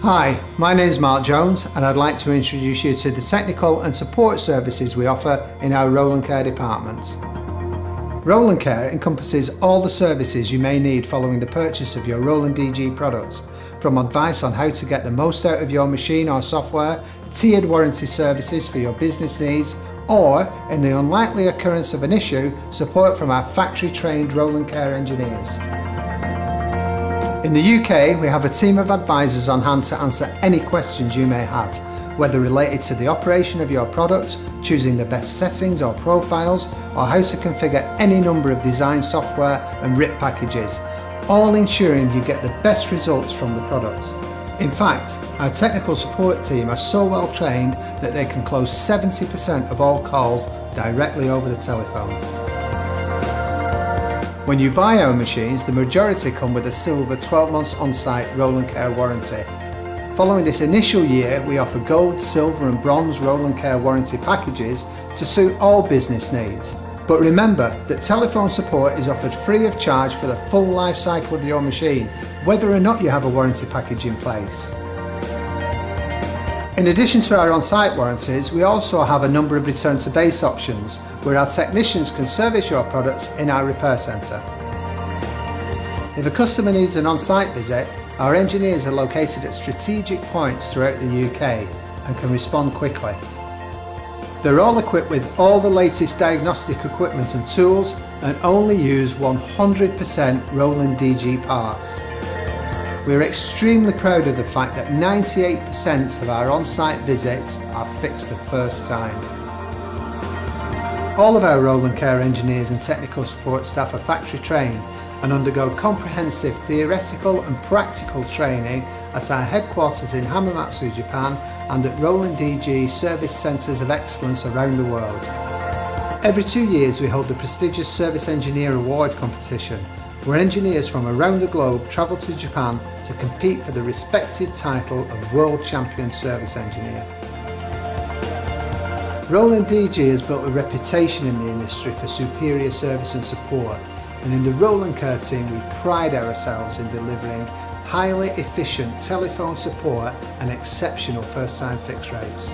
Hi, my name is Mark Jones and I'd like to introduce you to the technical and support services we offer in our RolandCare department. RolandCare encompasses all the services you may need following the purchase of your Roland DG products, from advice on how to get the most out of your machine or software, tiered warranty services for your business needs, or, in the unlikely occurrence of an issue, support from our factory-trained RolandCare engineers. In the UK, we have a team of advisors on hand to answer any questions you may have, whether related to the operation of your product, choosing the best settings or profiles, or how to configure any number of design software and RIP packages, all ensuring you get the best results from the product. In fact, our technical support team are so well trained that they can close 70% of all calls directly over the telephone. When you buy our machines, the majority come with a silver 12 months on-site RolandCare warranty. Following this initial year, we offer gold, silver and bronze RolandCare warranty packages to suit all business needs. But remember that telephone support is offered free of charge for the full life cycle of your machine, whether or not you have a warranty package in place. In addition to our on-site warranties, we also have a number of return to base options where our technicians can service your products in our repair centre. If a customer needs an on-site visit, our engineers are located at strategic points throughout the UK and can respond quickly. They're all equipped with all the latest diagnostic equipment and tools and only use 100% Roland DG parts. We're extremely proud of the fact that 98% of our on-site visits are fixed the first time. All of our RolandCare engineers and technical support staff are factory trained and undergo comprehensive theoretical and practical training at our headquarters in Hamamatsu, Japan, and at Roland DG service centres of excellence around the world. Every 2 years we hold the prestigious Service Engineer Award competition, where engineers from around the globe travel to Japan to compete for the respected title of World Champion Service Engineer. Roland DG has built a reputation in the industry for superior service and support, and in the RolandCare team we pride ourselves in delivering highly efficient telephone support and exceptional first-time fix rates.